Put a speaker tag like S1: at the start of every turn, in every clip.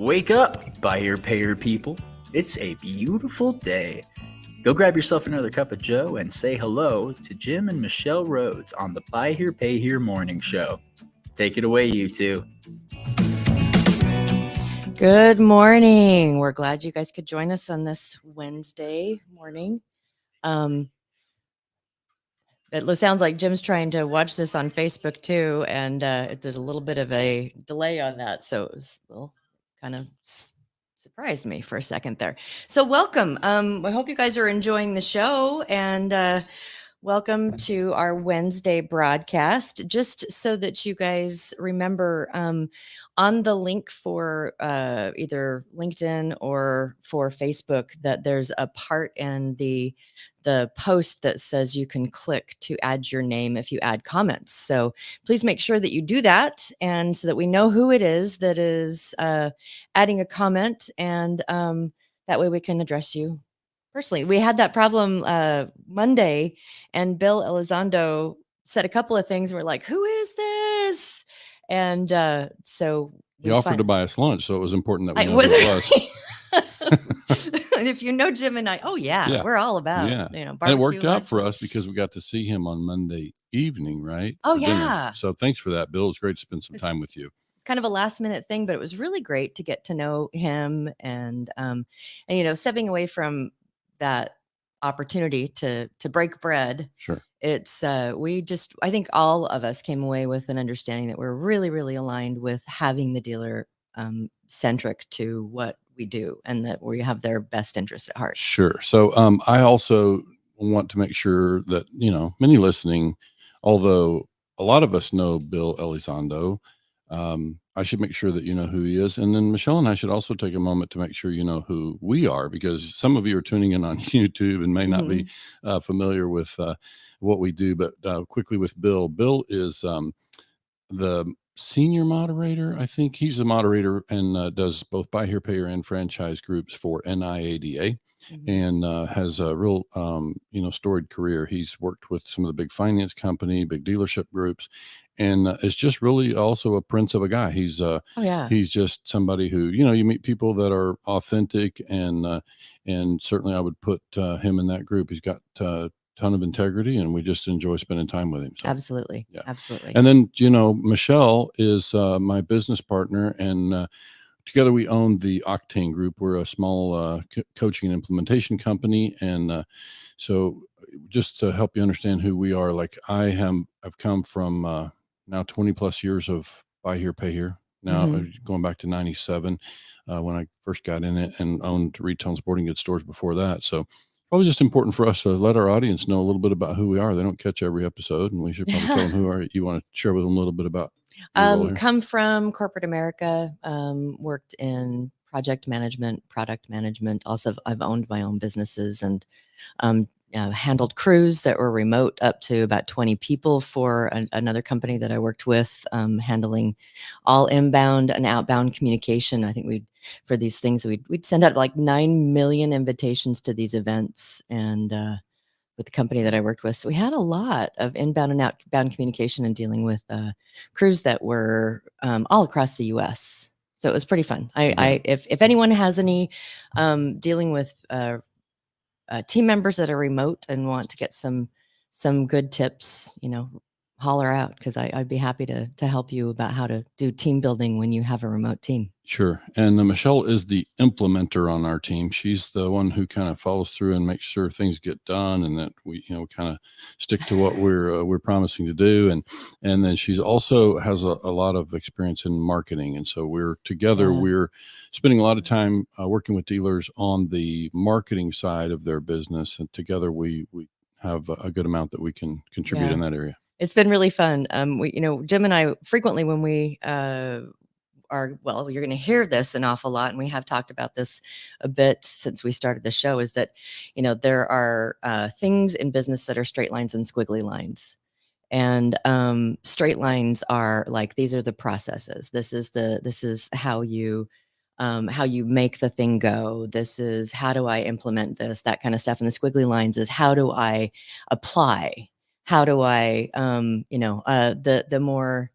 S1: Wake up, buy here, pay here people. It's a beautiful day. Go grab yourself another cup of joe and say hello to Jim and Michelle Rhodes on the Buy Here, Pay Here morning show. Take it away, you two.
S2: Good morning. We're glad you guys could join us on this Wednesday morning. It sounds like Jim's trying to watch this on Facebook too, and there's a little bit of a delay on that, so it was a little kind of surprised me for a second there. So welcome. I hope you guys are enjoying the show, and welcome to our Wednesday broadcast. Just so that you guys remember, on the link for either LinkedIn or for Facebook, that there's a part in the post that says you can click to add your name if you add comments. So please make sure that you do that, and so that we know who it is that is adding a comment, and that way we can address you personally. We had that problem Monday, and Bill Elizondo said a couple of things. And we're like, who is this? And so
S3: he offered to buy us lunch, so it was important that we know who it was.
S2: If you know Jim and I, we're all about
S3: and it worked out for us because we got to see him on Monday evening, right?
S2: Dinner.
S3: So thanks for that, Bill. It was great to spend some time with you.
S2: It's kind of a last minute thing, but it was really great to get to know him, and stepping away from that opportunity to break bread.
S3: Sure.
S2: It's I think all of us came away with an understanding that we're really, really aligned with having the dealer centric to what we do, and that we have their best interest at heart.
S3: Sure. So I also want to make sure that, many listening, although a lot of us know Bill Elizondo, I should make sure that you know who he is. And then Michelle and I should also take a moment to make sure you know who we are, because some of you are tuning in on YouTube and may not be familiar with what we do. But quickly with Bill. Bill is the senior moderator. I think he's the moderator and does both Buy Here, Pay Here and franchise groups for NIADA. And has a real, storied career. He's worked with some of the big finance company, big dealership groups, and is just really also a prince of a guy. He's he's just somebody who, you meet people that are authentic, and certainly I would put him in that group. He's got a ton of integrity, and we just enjoy spending time with him. So,
S2: absolutely. Absolutely.
S3: And then, Michelle is my business partner, and together we own the Octane Group. We're a small coaching and implementation company. And so just to help you understand who we are, like I've come from now 20 plus years of Buy Here, Pay Here. Now going back to 97 when I first got in it, and owned retail and sporting goods stores before that. So probably just important for us to let our audience know a little bit about who we are. They don't catch every episode, and we should probably tell them who are. You want to share with them a little bit about
S2: come from corporate America, worked in project management, product management. Also, I've owned my own businesses, and handled crews that were remote up to about 20 people for another company that I worked with, handling all inbound and outbound communication. I think for these things, we'd send out like 9 million invitations to these events, and with the company that I worked with. So we had a lot of inbound and outbound communication, and dealing with crews that were all across the U.S. So it was pretty fun. If anyone has any dealing with team members that are remote and want to get some good tips, holler out, because I'd be happy to help you about how to do team building when you have a remote team.
S3: Sure. And Michelle is the implementer on our team. She's the one who kind of follows through and makes sure things get done, and that we kind of stick to what we're promising to do. And then she's also has a lot of experience in marketing. And so we're together, we're spending a lot of time working with dealers on the marketing side of their business. And together we have a good amount that we can contribute in that area.
S2: It's been really fun. Jim and I frequently, when we you're going to hear this an awful lot, and we have talked about this a bit since we started the show, is that, there are things in business that are straight lines and squiggly lines. And straight lines are like, these are the processes. This is how you make the thing go. This is how do I implement this, that kind of stuff. And the squiggly lines is how do I apply? How do I, the more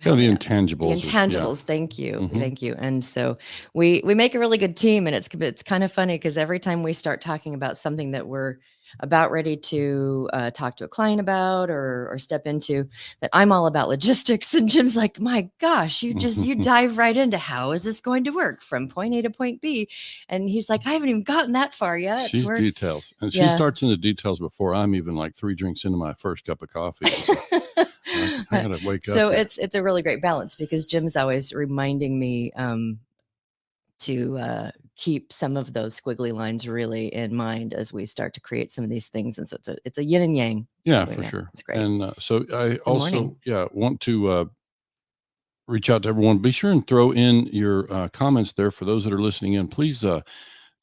S3: Yeah, the
S2: the
S3: intangibles.
S2: intangibles. Thank you.
S3: Mhm.
S2: Thank you. And so we make a really good team, and it's kind of funny because every time we start talking about something that we're about ready to talk to a client about or step into, that I'm all about logistics, and Jim's like, my gosh, you dive right into how is this going to work from point A to point B, and he's like, I haven't even gotten that far yet.
S3: She's details, and she
S2: Yeah.
S3: starts in the details before I'm even like 3 drinks into my first cup of coffee. So I gotta wake up.
S2: So
S3: here.
S2: it's a really great balance because Jim's always reminding me to keep some of those squiggly lines really in mind as we start to create some of these things. And so it's a yin and yang.
S3: Yeah,
S2: doing
S3: for
S2: it.
S3: sure.
S2: It's great.
S3: And so I also
S2: morning.
S3: want to reach out to everyone. Be sure and throw in your comments there for those that are listening in. Please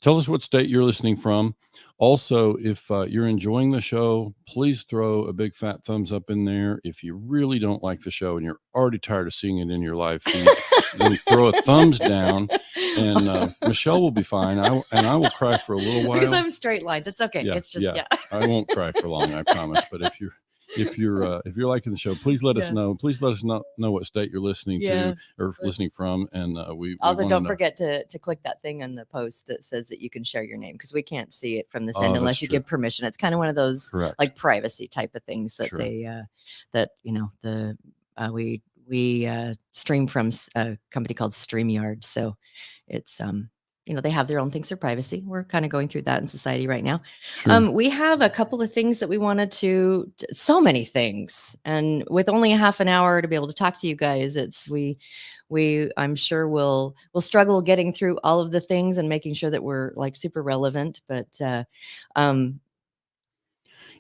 S3: tell us what state you're listening from. Also, if you're enjoying the show, please throw a big fat thumbs up in there. If you really don't like the show and you're already tired of seeing it in your live feed, then throw a thumbs down, and Michelle will be fine. I will cry for a little while
S2: because I'm straight lines. It's okay.
S3: Yeah,
S2: It's just yeah.
S3: I won't cry for long, I promise. But if you're liking the show, please let us know. Please let us know what state you're listening to or listening from, and we
S2: Also, don't forget to click that thing on the post that says that you can share your name because we can't see it from this end unless you give permission. It's kind of one of those like privacy type of things that they that we stream from a company called StreamYard. So it's they have their own things for privacy. We're kind of going through that in society right now. We have a couple of things that we wanted so many things, and with only a half an hour to be able to talk to you guys, I'm sure we'll struggle getting through all of the things and making sure that we're like super relevant. But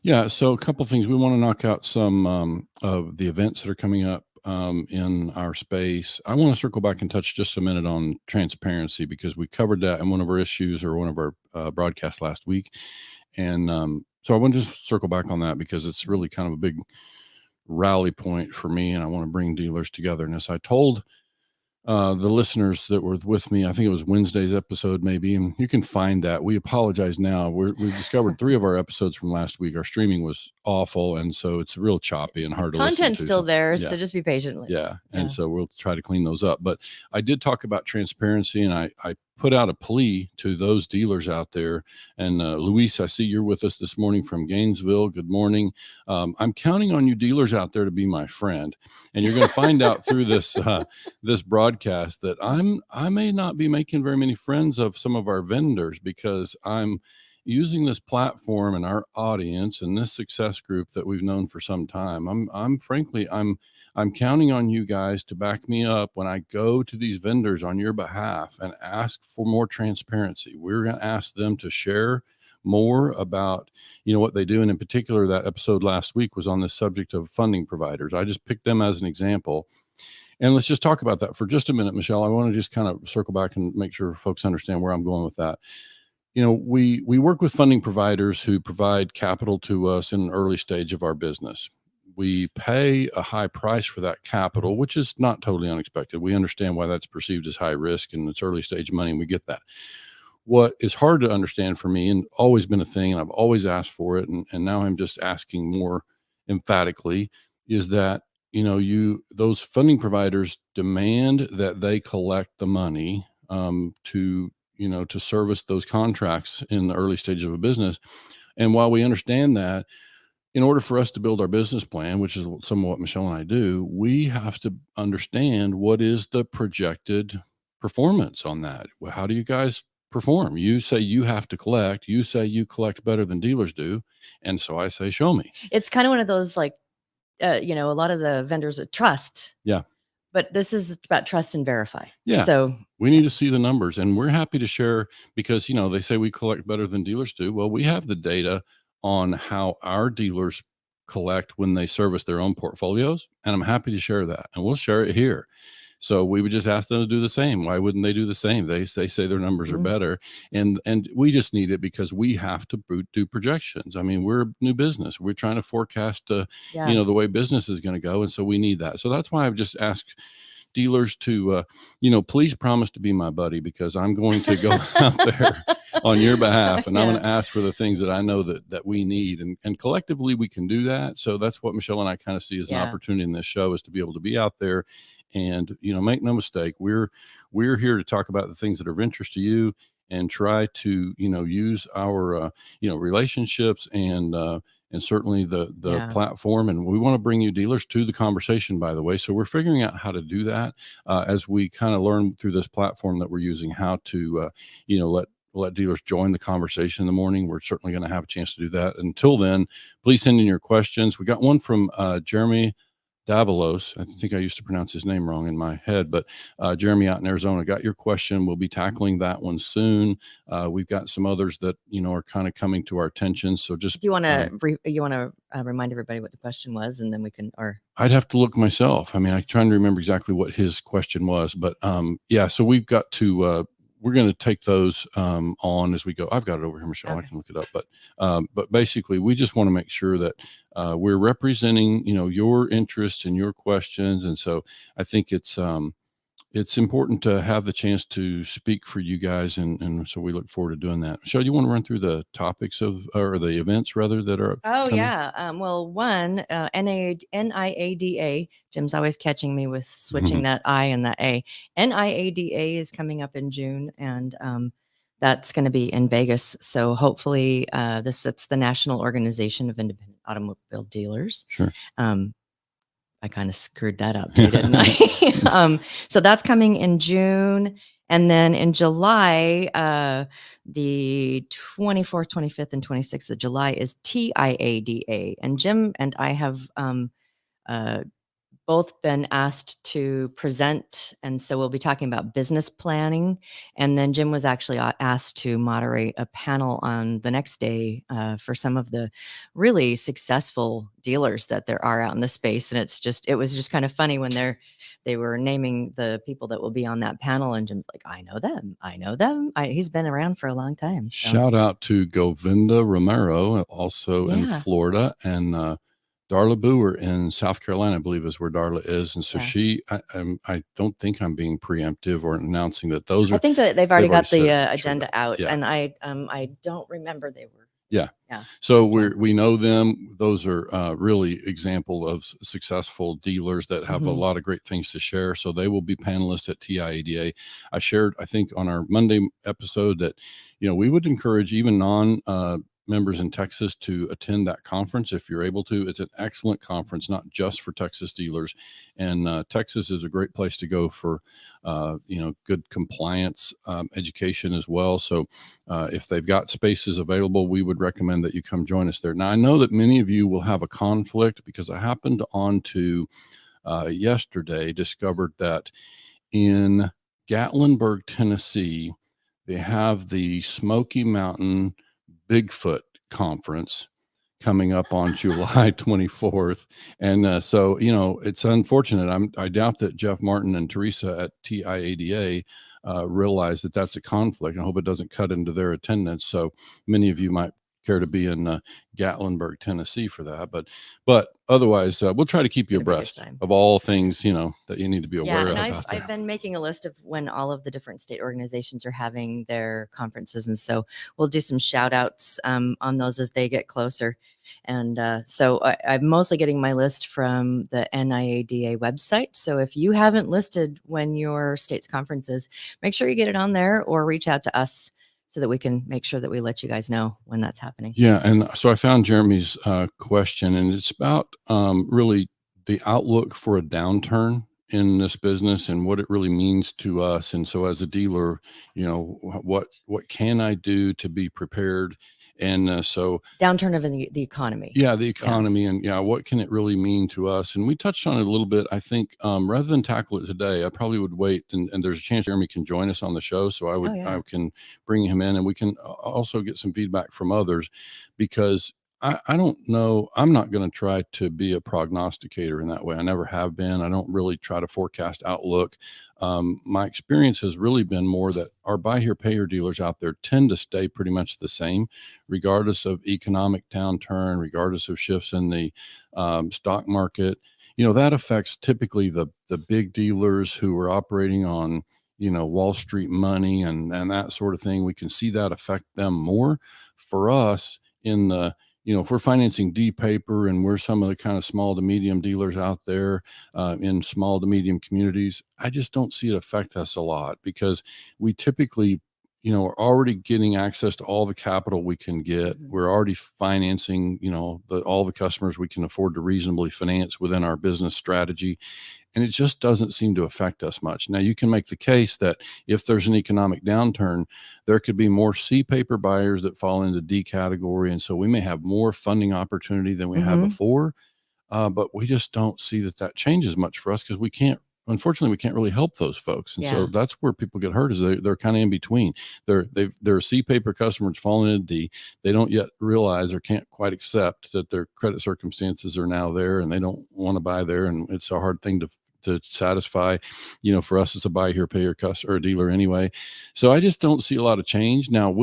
S3: yeah, so a couple things. We want to knock out some of the events that are coming up in our space. I want to circle back and touch just a minute on transparency because we covered that in one of our issues or one of our broadcasts last week. And so I want to just circle back on that because it's really kind of a big rally point for me, and I want to bring dealers together. And as I told the listeners that were with me, I think it was Wednesday's episode maybe, and you can find that. We apologize now. We've discovered 3 of our episodes from last week. Our streaming was awful, and so it's real choppy and hard to listen to.
S2: Content's still there, so just be patient.
S3: And so we'll try to clean those up. But I did talk about transparency, and I put out a plea to those dealers out there. And Luis, I see you're with us this morning from Gainesville. Good morning. I'm counting on you dealers out there to be my friend, and you're going to find out through this this broadcast that I may not be making very many friends of some of our vendors because I'm using this platform and our audience and this success group that we've known for some time. I'm frankly counting on you guys to back me up when I go to these vendors on your behalf and ask for more transparency. We're going to ask them to share more about what they do, and in particular that episode last week was on the subject of funding providers. I just picked them as an example. And let's just talk about that for just a minute, Michelle. I want to just kind of circle back and make sure folks understand where I'm going with that. We work with funding providers who provide capital to us in an early stage of our business. We pay a high price for that capital, which is not totally unexpected. We understand why that's perceived as high risk and it's early stage money, and we get that. What is hard to understand for me, and always been a thing, and I've always asked for it, and now I'm just asking more emphatically, is that those funding providers demand that they collect the money to service those contracts in the early stage of a business. And while we understand that, in order for us to build our business plan, which is some of what Michelle and I do, we have to understand what is the projected performance on that. How do you guys perform? You say you have to collect. You say you collect better than dealers do. And so I say, show me.
S2: It's kind of one of those like, a lot of the vendors trust.
S3: Yeah.
S2: But this is about trust and verify.
S3: Yeah.
S2: So
S3: we need to see the numbers, and we're happy to share because, they say we collect better than dealers do. Well, we have the data on how our dealers collect when they service their own portfolios, and I'm happy to share that, and we'll share it here. So we would just ask them to do the same. Why wouldn't they do the same? They say their numbers are better, and we just need it because we have to do projections. I mean, we're a new business. We're trying to forecast, the way business is going to go, and so we need that. So that's why I've just asked dealers to, please promise to be my buddy, because I'm going to go out there on your behalf, and I'm going to ask for the things that I know that we need, and collectively we can do that. So that's what Michelle and I kind of see as an opportunity in this show, is to be able to be out there. And, make no mistake, we're here to talk about the things that are of interest to you, and try to, use our, relationships and certainly the platform. And we want to bring you dealers to the conversation, by the way. So we're figuring out how to do that as we kind of learn through this platform that we're using, how to, let dealers join the conversation in the morning. We're certainly going to have a chance to do that. Until then, please send in your questions. We got one from Jeremy Davalos. I think I used to pronounce his name wrong in my head, but Jeremy out in Arizona got your question. We'll be tackling that one soon. We've got some others that, are kind of coming to our attention. So just,
S2: do you want to remind everybody what the question was, and then we can, or
S3: I'd have to look myself. I mean, I'm trying to remember exactly what his question was, but so we've got to, we're going to take those on as we go. I've got it over here, Michelle. Okay. I can look it up, but basically we just want to make sure that we're representing, your interests and your questions. And so I think it's important to have the chance to speak for you guys. And so we look forward to doing that. Michelle, you want to run through the topics or the events rather that are coming?
S2: Well, one, NIADA, Jim's always catching me with switching that I and that A. NIADA is coming up in June, and that's going to be in Vegas. So hopefully it's the National Organization of Independent Automobile Dealers.
S3: Sure.
S2: I kind of screwed that up too, didn't I? So that's coming in June. And then in July, the 24th, 25th, and 26th of July is TIADA. And Jim and I have both been asked to present. And so we'll be talking about business planning. And then Jim was actually asked to moderate a panel on the next day for some of the really successful dealers that there are out in the space. And it was just kind of funny when they were naming the people that will be on that panel. And Jim's like, I know them. He's been around for a long time. So.
S3: Shout out to Govinda Romero, also in Florida, and Darla Boer in South Carolina, I believe, is where Darla is. And so I don't think I'm being preemptive or announcing that those are.
S2: I think that they've already got the agenda out. Yeah. And I don't remember they were.
S3: Yeah. So we know them. Those are really example of successful dealers that have a lot of great things to share. So they will be panelists at TIADA. I shared, I think, on our Monday episode that, we would encourage even members in Texas to attend that conference if you're able to. It's an excellent conference, not just for Texas dealers. And Texas is a great place to go for, good compliance education as well. So if they've got spaces available, we would recommend that you come join us there. Now, I know that many of you will have a conflict, because I happened on to yesterday discovered that in Gatlinburg, Tennessee, they have the Smoky Mountain Bigfoot conference coming up on July 24th. And so, it's unfortunate. I doubt that Jeff Martin and Teresa at TIADA realize that that's a conflict. I hope it doesn't cut into their attendance. So many of you might care to be in Gatlinburg, Tennessee for that. But otherwise, we'll try to keep you abreast of all things, that you need to be aware of.
S2: And I've been making a list of when all of the different state organizations are having their conferences. And so we'll do some shout outs on those as they get closer. And so I'm mostly getting my list from the NIADA website. So if you haven't listed when your state's conference is, make sure you get it on there or reach out to us, so that we can make sure that we let you guys know when that's happening.
S3: Yeah. And so I found Jeremy's question, and it's about really the outlook for a downturn in this business and what it really means to us. And so as a dealer, what can I do to be prepared? And so
S2: downturn of the economy.
S3: Yeah, the economy. And what can it really mean to us? And we touched on it a little bit. I think rather than tackle it today, I probably would wait. And there's a chance Jeremy can join us on the show. So I can bring him in, and we can also get some feedback from others, because I don't know. I'm not going to try to be a prognosticator in that way. I never have been. I don't really try to forecast outlook. My experience has really been more that our buy here, pay here dealers out there tend to stay pretty much the same, regardless of economic downturn, regardless of shifts in the stock market. that affects typically the big dealers who are operating on, Wall Street money and that sort of thing. We can see that affect them more. For us in the, if we're financing D paper and we're some of the kind of small to medium dealers out there in small to medium communities, I just don't see it affect us a lot because we typically, are already getting access to all the capital we can get. We're already financing, all the customers we can afford to reasonably finance within our business strategy. And it just doesn't seem to affect us much. Now, you can make the case that if there's an economic downturn, there could be more C paper buyers that fall into D category. And so we may have more funding opportunity than we have before. But we just don't see that changes much for us because unfortunately, we can't really help those folks. And so that's where people get hurt is they're kind of in between. They're a C paper customers falling into D. They don't yet realize or can't quite accept that their credit circumstances are now there and they don't want to buy there. And it's a hard thing to satisfy, for us as a buy here, pay here customer or dealer anyway. So I just don't see a lot of change. Now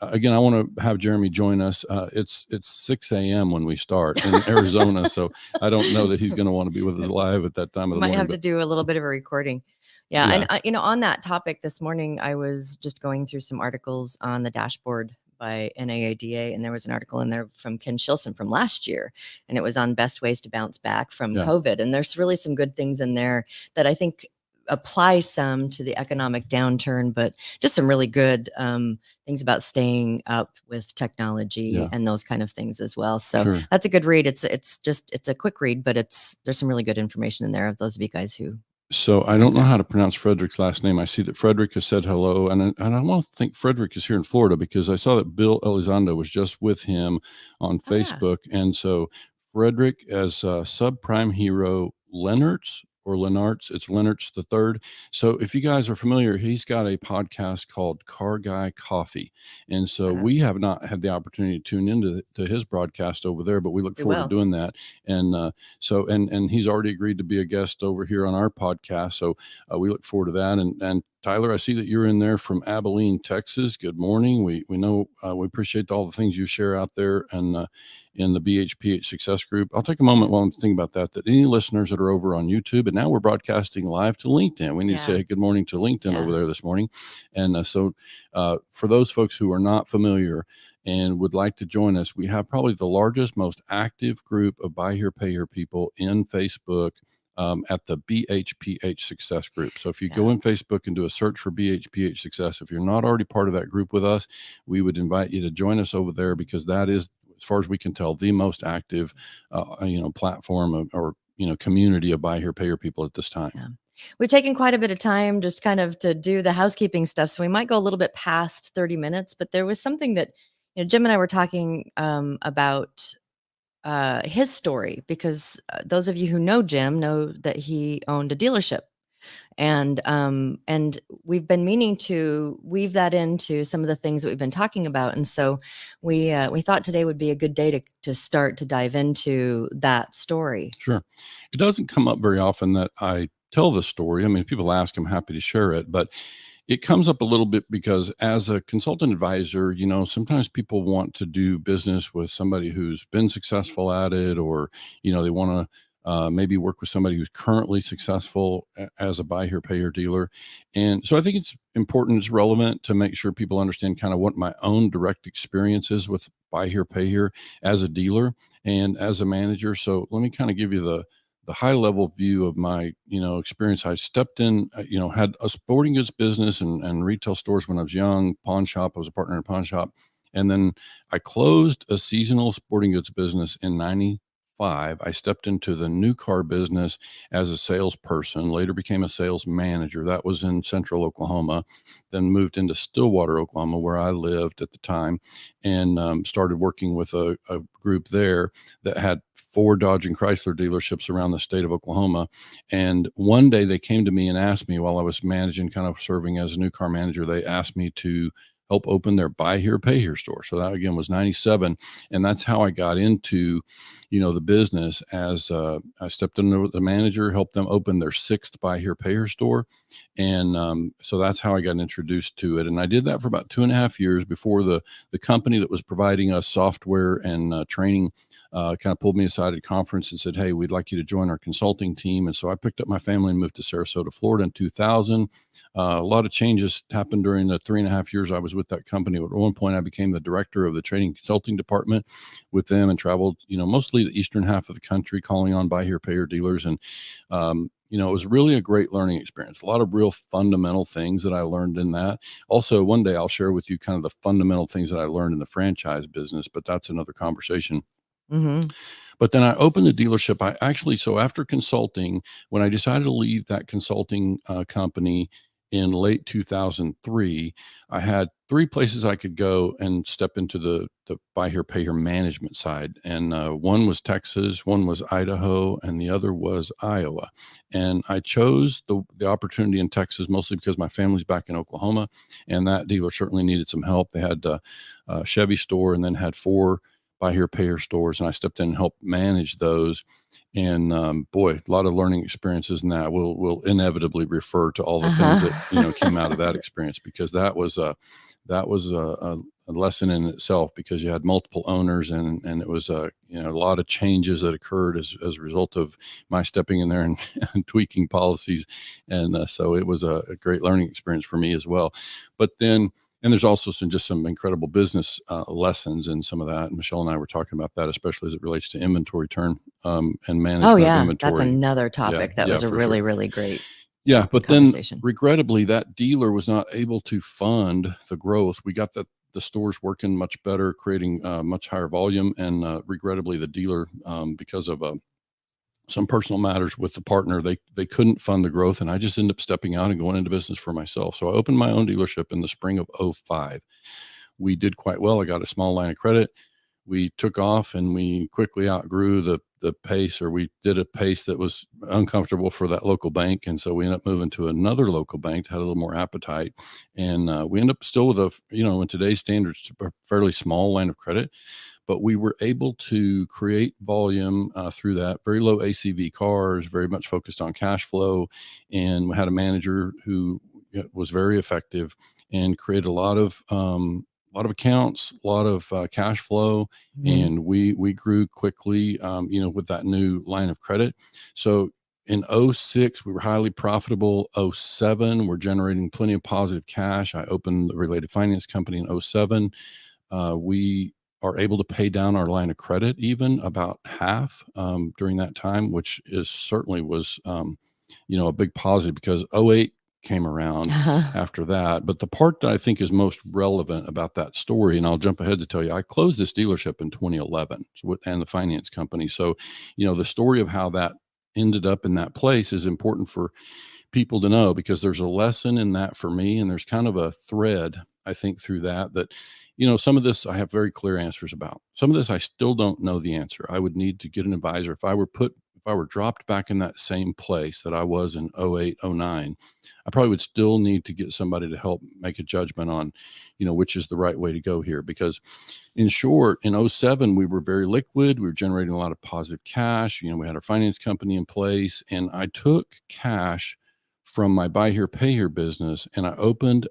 S3: again, I want to have Jeremy join us. It's 6 a.m. when we start in Arizona, so I don't know that he's going to want to be with us live at that time of the morning.
S2: Might have to do a little bit of a recording. Yeah. And on that topic this morning, I was just going through some articles on the dashboard by NAADA, and there was an article in there from Ken Shilson from last year, and it was on best ways to bounce back from COVID. And there's really some good things in there that I think apply some to the economic downturn, but just some really good things about staying up with technology and those kind of things as well. So that's a good read. It's a quick read, but there's some really good information in there of those of you guys who.
S3: So I don't know how to pronounce Frederick's last name. I see that Frederick has said hello, and I want to think Frederick is here in Florida because I saw that Bill Elizondo was just with him on Facebook. And so Frederick as subprime hero Leonard's, it's Leonard's the third. So if you guys are familiar, he's got a podcast called Car Guy Coffee. And so we have not had the opportunity to tune into his broadcast over there, but we look forward to doing that. And and he's already agreed to be a guest over here on our podcast. So we look forward to that. And Tyler, I see that you're in there from Abilene, Texas. Good morning. We know we appreciate all the things you share out there and in the BHPH Success Group. I'll take a moment while I'm thinking about that any listeners that are over on YouTube, and now we're broadcasting live to LinkedIn. We need to say good morning to LinkedIn over there this morning. And so for those folks who are not familiar and would like to join us, we have probably the largest, most active group of buy here, pay here people in Facebook at the BHPH Success Group. So if you go in Facebook and do a search for BHPH Success, if you're not already part of that group with us, we would invite you to join us over there because that is, as far as we can tell, the most active, platform or community of buy here, pay here people at this time.
S2: Yeah. We've taken quite a bit of time just kind of to do the housekeeping stuff. So we might go a little bit past 30 minutes, but there was something that, Jim and I were talking about his story because those of you who know Jim know that he owned a dealership. And we've been meaning to weave that into some of the things that we've been talking about. And so we thought today would be a good day to start to dive into that story.
S3: Sure. It doesn't come up very often that I tell the story. I mean, if people ask, I'm happy to share it, but it comes up a little bit because as a consultant advisor, sometimes people want to do business with somebody who's been successful at it, or, they want to maybe work with somebody who's currently successful as a buy here, pay here dealer. And so I think it's important, it's relevant to make sure people understand kind of what my own direct experience is with buy here, pay here as a dealer and as a manager. So let me kind of give you the high level view of my, experience. I stepped in, had a sporting goods business and retail stores when I was young, pawn shop. I was a partner in a pawn shop. And then I closed a seasonal sporting goods business in 95. I stepped into the new car business as a salesperson, later became a sales manager. That was in central Oklahoma, then moved into Stillwater, Oklahoma, where I lived at the time, and started working with a group there that had 4 Dodge and Chrysler dealerships around the state of Oklahoma. And one day they came to me and asked me, while I was managing, kind of serving as a new car manager, they asked me to help open their buy here, pay here store. So that again was 97. And that's how I got into, the business as I stepped in the manager, helped them open their 6th buy here, pay here store. And so that's how I got introduced to it. And I did that for about 2.5 years before the company that was providing us software and training kind of pulled me aside at a conference and said, "Hey, we'd like you to join our consulting team." And so I picked up my family and moved to Sarasota, Florida in 2000. A lot of changes happened during the 3.5 years I was with that company. At one point, I became the director of the training consulting department with them and traveled, mostly the eastern half of the country, calling on buy here, pay here dealers. And it was really a great learning experience. A lot of real fundamental things that I learned in that. Also, one day I'll share with you kind of the fundamental things that I learned in the franchise business, but that's another conversation.
S2: Mm-hmm.
S3: But then I opened the dealership. So after consulting, when I decided to leave that consulting company in late 2003, I had 3 places I could go and step into the buy here, pay here management side. And one was Texas, one was Idaho, and the other was Iowa. And I chose the opportunity in Texas mostly because my family's back in Oklahoma, and that dealer certainly needed some help. They had a Chevy store and then had 4 buy here, pay here stores, and I stepped in and helped manage those. And boy, a lot of learning experiences in that. We'll inevitably refer to all the things that came out of that experience, because that was a lesson in itself, because you had multiple owners and it was a lot of changes that occurred as a result of my stepping in there and, and tweaking policies. And so it was a great learning experience for me as well. But then, and there's also some incredible business lessons in some of that. And Michelle and I were talking about that, especially as it relates to inventory turn and management
S2: Oh
S3: of
S2: yeah,
S3: inventory.
S2: that's another topic. That was a really, really great
S3: Yeah, but then
S2: conversation.
S3: regrettably, that dealer was not able to fund the growth. We got the stores working much better, creating much higher volume, and regrettably, the dealer, because of some personal matters with the partner, they couldn't fund the growth, and I just ended up stepping out and going into business for myself. So I opened my own dealership in the spring of 2005. We did quite well. I got a small line of credit. We took off and we quickly outgrew the pace, or we did a pace that was uncomfortable for that local bank. And so we ended up moving to another local bank that had a little more appetite. And we ended up still with in today's standards, a fairly small line of credit, but we were able to create volume through that. Very low ACV cars, very much focused on cash flow. And we had a manager who was very effective and created a lot of accounts, a lot of cash flow, and we grew quickly, with that new line of credit. So in 2006, we were highly profitable. 2007, we're generating plenty of positive cash. I opened the related finance company in 2007. We are able to pay down our line of credit even about half during that time, which certainly was a big positive, because 2008 came around after that. But the part that I think is most relevant about that story, and I'll jump ahead to tell you, I closed this dealership in 2011 and the finance company. So, the story of how that ended up in that place is important for people to know, because there's a lesson in that for me. And there's kind of a thread, I think, through that, some of this I have very clear answers about. Some of this I still don't know the answer. I would need to get an advisor. If I were dropped back in that same place that I was in 2008, 2009, I probably would still need to get somebody to help make a judgment on, which is the right way to go here. Because in short, in 2007, we were very liquid. We were generating a lot of positive cash. We had our finance company in place, and I took cash from my buy here, pay here business, and I opened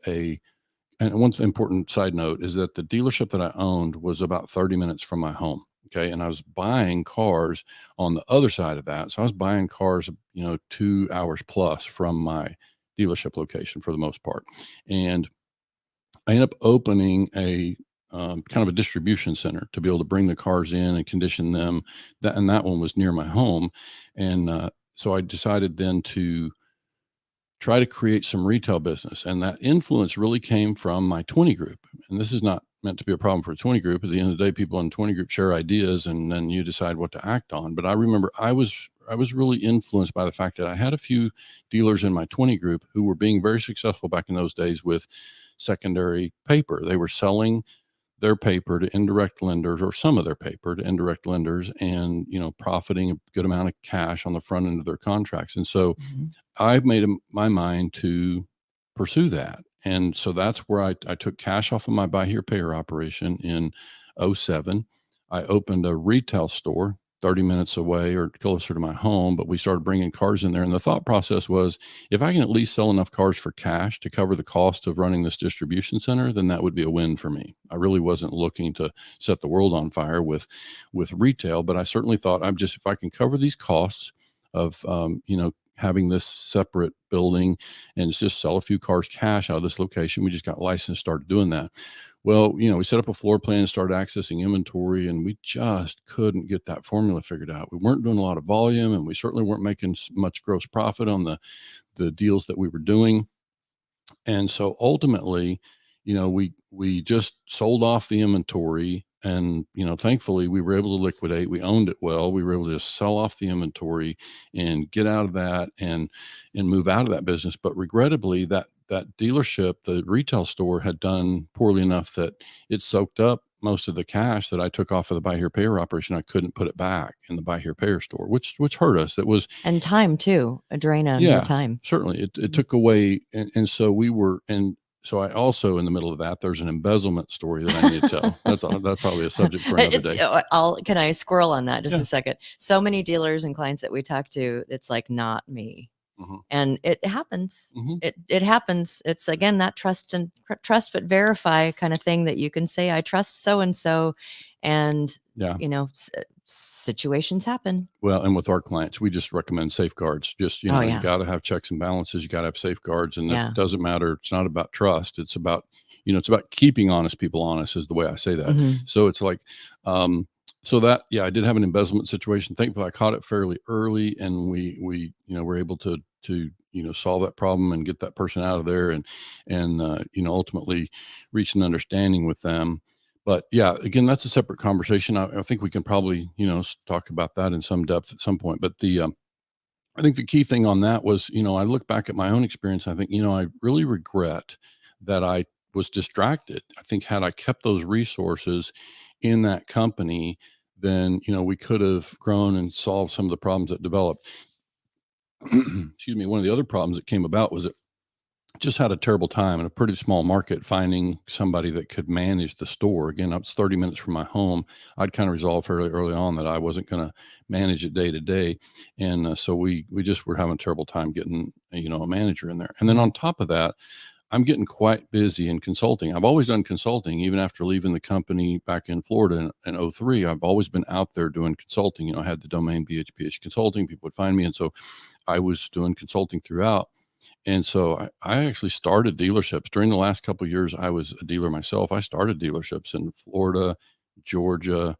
S3: and one important side note is that the dealership that I owned was about 30 minutes from my home. Okay. And I was buying cars on the other side of that. So I was buying cars, 2 hours plus from my dealership location for the most part. And I ended up opening a kind of a distribution center to be able to bring the cars in and condition them. And that one was near my home. And so I decided then to try to create some retail business. And that influence really came from my 20 group. And this is not meant to be a problem for a 20 group. At the end of the day, people in 20 group share ideas, and then you decide what to act on. But I remember I was really influenced by the fact that I had a few dealers in my 20 group who were being very successful back in those days with secondary paper. They were selling their paper to indirect lenders, or some of their paper to indirect lenders, and profiting a good amount of cash on the front end of their contracts. And so I've made my mind to pursue that. And so that's where I took cash off of my buy here, pay here operation in 2007. I opened a retail store 30 minutes away or closer to my home, but we started bringing cars in there. And the thought process was, if I can at least sell enough cars for cash to cover the cost of running this distribution center, then that would be a win for me. I really wasn't looking to set the world on fire with retail, but I certainly thought, if I can cover these costs of, having this separate building and just sell a few cars cash out of this location. We just got licensed, started doing that. Well, we set up a floor plan, started accessing inventory, and we just couldn't get that formula figured out. We weren't doing a lot of volume, and we certainly weren't making much gross profit on the deals that we were doing. And so ultimately, we just sold off the inventory, and thankfully we were able to liquidate. We owned it well. We were able to just sell off the inventory and get out of that and move out of that business. But regrettably, that dealership, the retail store, had done poorly enough that it soaked up most of the cash that I took off of the buy here pay here operation. I couldn't put it back in the buy here pay here store, which hurt us. It was,
S2: And time too, a drain on your time.
S3: certainly it took away. And so we were, and so I also, in the middle of that, there's an embezzlement story that I need to tell. That's probably a subject for another day.
S2: Can I squirrel on that just
S3: Yeah.
S2: a second? So many dealers and clients that we talk to, it's like, not me.
S3: Mhm.
S2: And it happens.
S3: Mhm.
S2: It happens. It's again that trust but verify kind of thing that you can say, I trust so and so, and
S3: Yeah.
S2: situations happen.
S3: Well, and with our clients, we just recommend safeguards. Just,
S2: Oh,
S3: you
S2: yeah.
S3: got to have checks and balances. You got to have safeguards, and
S2: Yeah.
S3: it doesn't matter. It's not about trust. It's about, it's about keeping honest people honest, is the way I say that.
S2: Mhm.
S3: So it's like, I did have an embezzlement situation. Thankfully, I caught it fairly early, and we were able to solve that problem and get that person out of there, and ultimately reach an understanding with them. But yeah, again, that's a separate conversation. I think we can probably talk about that in some depth at some point. But I think the key thing on that was, I look back at my own experience. I think, I really regret that I was distracted. I think had I kept those resources in that company, then, we could have grown and solved some of the problems that developed. Excuse me. One of the other problems that came about was that just had a terrible time in a pretty small market finding somebody that could manage the store. Again, I was 30 minutes from my home. I'd kind of resolved fairly early on that I wasn't going to manage it day to day. And so we just were having a terrible time getting, a manager in there. And then on top of that, I'm getting quite busy in consulting. I've always done consulting, even after leaving the company back in Florida in 2003. I've always been out there doing consulting. I had the domain BHPH consulting. People would find me. And so I was doing consulting throughout. And so I actually started dealerships during the last couple of years. I was a dealer myself. I started dealerships in Florida, Georgia,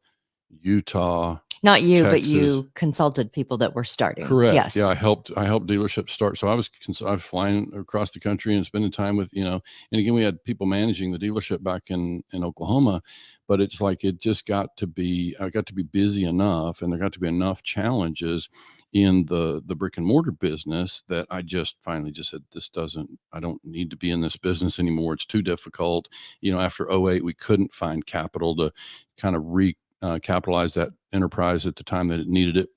S3: Utah.
S2: Not you, but
S3: Texas.
S2: you consulted people that were starting.
S3: Correct.
S2: Yes.
S3: Yeah, I helped dealerships start. So I was flying across the country and spending time with, and again, we had people managing the dealership back in Oklahoma, but it's like, I got to be busy enough, and there got to be enough challenges in the brick and mortar business that I just finally just said, I don't need to be in this business anymore. It's too difficult. After 2008, we couldn't find capital to kind of capitalize that enterprise at the time that it needed it.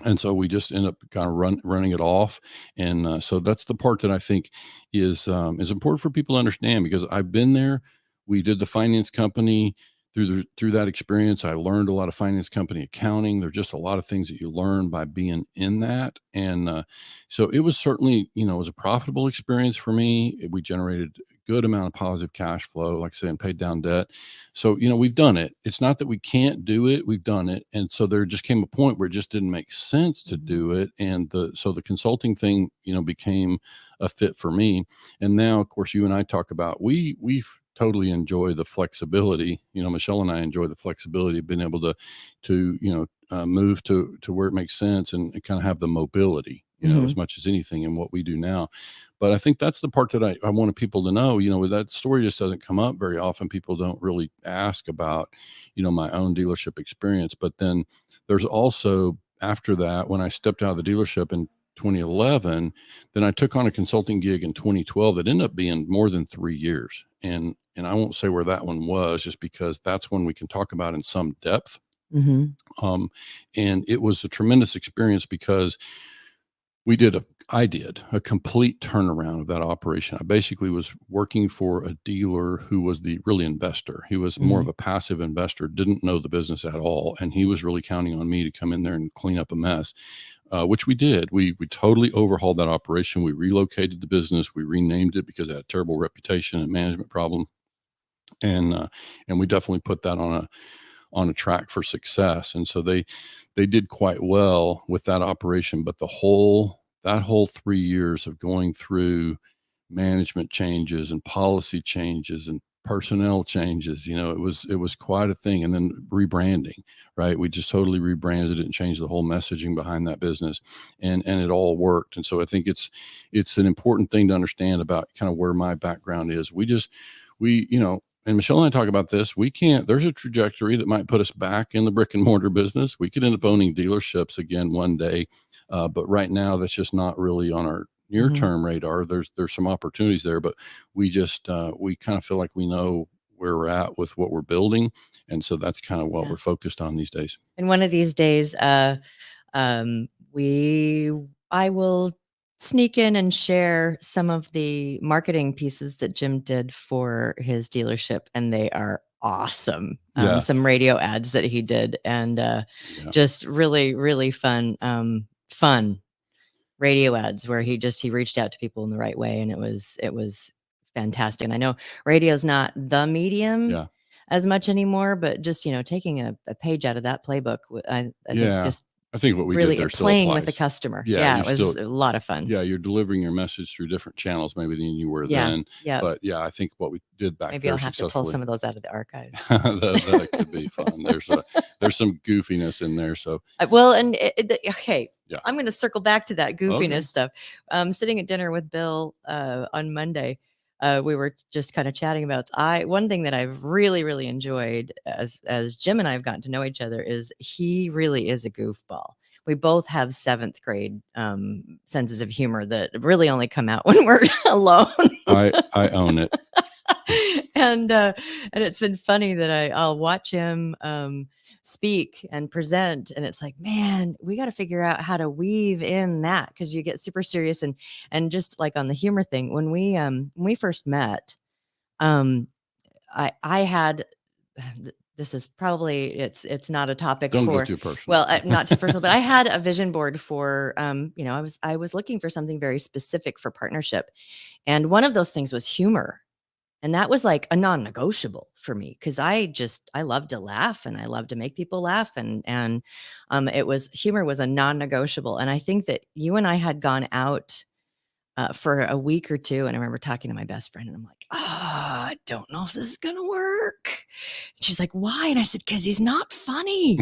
S3: And so we just end up kind of running it off. And so that's the part that I think is important for people to understand, because I've been there. We did the finance company. Through that experience, I learned a lot of finance company accounting. There's just a lot of things that you learn by being in that. And so it was certainly, it was a profitable experience for me. We generated a good amount of positive cash flow, like I say, and paid down debt. So, we've done it. It's not that we can't do it. We've done it. And so there just came a point where it just didn't make sense to do it. And so the consulting thing, became a fit for me. And now, of course, you and I talk about, we've totally enjoy the flexibility. Michelle and I enjoy the flexibility of being able to move to where it makes sense and kind of have the mobility, as much as anything in what we do now. But I think that's the part that I wanted people to know, that story just doesn't come up very often. People don't really ask about, my own dealership experience. But then there's also, after that, when I stepped out of the dealership in 2011, then I took on a consulting gig in 2012 that ended up being more than 3 years. And I won't say where that one was, just because that's one we can talk about in some depth.
S2: Mm-hmm.
S3: And it was a tremendous experience, because we did I did a complete turnaround of that operation. I basically was working for a dealer who was the really investor. He was more of
S2: Mhm.
S3: a passive investor, didn't know the business at all, and he was really counting on me to come in there and clean up a mess, which we did. We totally overhauled that operation. We relocated the business. We renamed it because it had a terrible reputation and management problem, and we definitely put that on a track for success. And so they did quite well with that operation. But that whole 3 years of going through management changes and policy changes and personnel changes, it was quite a thing. And then rebranding, right? We just totally rebranded it and changed the whole messaging behind that business, and it all worked. And so I think it's an important thing to understand about kind of where my background is. And Michelle and I talk about this. There's a trajectory that might put us back in the brick and mortar business. We could end up owning dealerships again one day. But right now that's just not really on our near term radar. There's some opportunities there, but we kind of feel like we know where we're at with what we're building. And so that's kind of what we're focused on these days.
S2: And one of these days, I will sneak in and share some of the marketing pieces that Jim did for his dealership, and they are awesome.
S3: Yeah.
S2: Some radio ads that he did, and just really, really fun radio ads where he reached out to people in the right way, and it was fantastic. And I know radio's not the medium as much anymore, but just taking a page out of that playbook, I think just
S3: I think what we
S2: really
S3: did there still
S2: playing
S3: applies.
S2: with the customer.
S3: Yeah,
S2: It was a lot of fun.
S3: Yeah, you're delivering your message through different channels maybe than you were then.
S2: Yeah.
S3: But yeah, I think what we did back
S2: Maybe
S3: there
S2: I'll have to pull some of those out of the archives.
S3: that could be fun. There's some goofiness in there. So
S2: well, and okay,
S3: Yeah.
S2: I'm going to circle back to that goofiness stuff. Sitting at dinner with Bill on Monday, we were just kind of chatting about one thing that I've really, really enjoyed as Jim and I have gotten to know each other is he really is a goofball. We both have 7th grade senses of humor that really only come out when we're alone.
S3: I own it.
S2: And it's been funny that I'll watch him speak and present, and it's like, man, we got to figure out how to weave in that, because you get super serious and just like on the humor thing. When we first met, I had this is probably it's not a topic
S3: Don't
S2: for
S3: go too personal.
S2: well, not too personal, but I had a vision board for I was looking for something very specific for partnership, and one of those things was humor. And that was like a non-negotiable for me, because I love to laugh and I love to make people laugh, and humor was a non-negotiable. And I think that you and I had gone out for a week or two, and I remember talking to my best friend, and I'm like, I don't know if this is gonna work. And she's like, why? And I said, because he's not funny.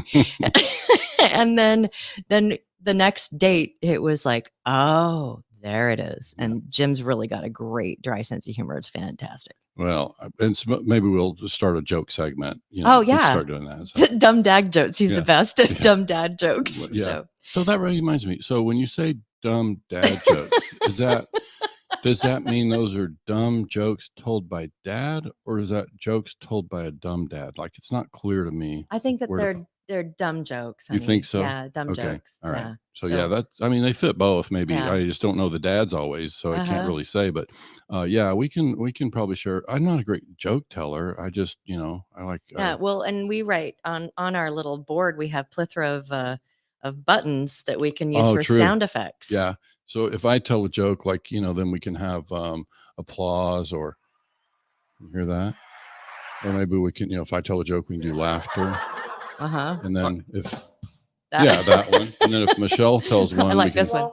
S2: And then the next date, it was like, oh, there it is. And Jim's really got a great dry sense of humor. It's fantastic.
S3: Well, maybe we'll just start a joke segment.
S2: Oh yeah,
S3: start doing that. So.
S2: Dumb dad jokes. He's the best at dumb dad jokes.
S3: Yeah. So that reminds me. So when you say dumb dad jokes, does that mean those are dumb jokes told by dad, or is that jokes told by a dumb dad? Like, it's not clear to me.
S2: I think that they're dumb jokes.
S3: You think so?
S2: Yeah, dumb jokes.
S3: All right. So they fit both. Maybe I just don't know the dads always, so I can't really say. But we can probably share. I'm not a great joke teller. I just I like.
S2: Well, and we write on our little board. We have plethora of buttons that we can use for sound effects.
S3: Yeah. So if I tell a joke, like then we can have applause, or you hear that, or maybe we can if I tell a joke, we can do laughter. And then that one. And then if Michelle tells one,
S2: I like this one.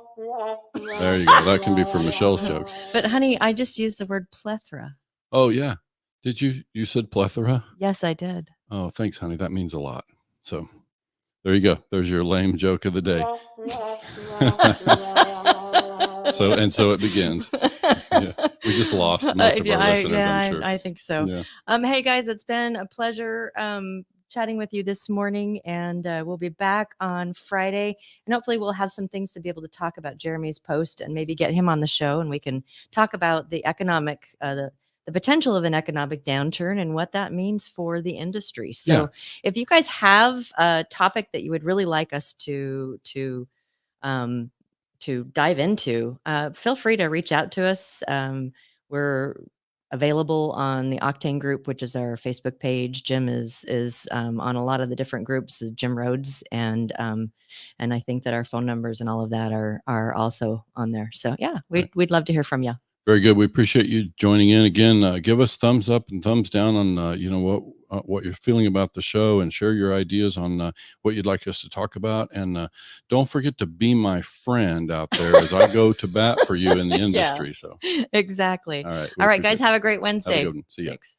S3: There you go. That can be for Michelle's jokes.
S2: But honey, I just used the word plethora.
S3: Oh yeah. Did you said plethora?
S2: Yes, I did.
S3: Oh, thanks, honey. That means a lot. So there you go. There's your lame joke of the day. So it begins. Yeah. We just lost most of our listeners, I'm sure.
S2: I think so. Yeah. Hey guys, it's been a pleasure chatting with you this morning, and we'll be back on Friday, and hopefully we'll have some things to be able to talk about Jeremy's post and maybe get him on the show, and we can talk about the economic the potential of an economic downturn and what that means for the industry. So if you guys have a topic that you would really like us to to dive into, feel free to reach out to us. We're available on the Octane group, which is our Facebook page. Jim is on a lot of the different groups, Jim Rhodes, and I think that our phone numbers and all of that are also on there. So yeah, we'd love to hear from you.
S3: Very good. We appreciate you joining in again. Give us thumbs up and thumbs down on what you're feeling about the show, and share your ideas on what you'd like us to talk about. And don't forget to be my friend out there as I go to bat for you in the industry.
S2: Yeah,
S3: So
S2: exactly.
S3: all right,
S2: All right, guys, have a great Wednesday.
S3: Have a good one. See ya.
S2: Thanks.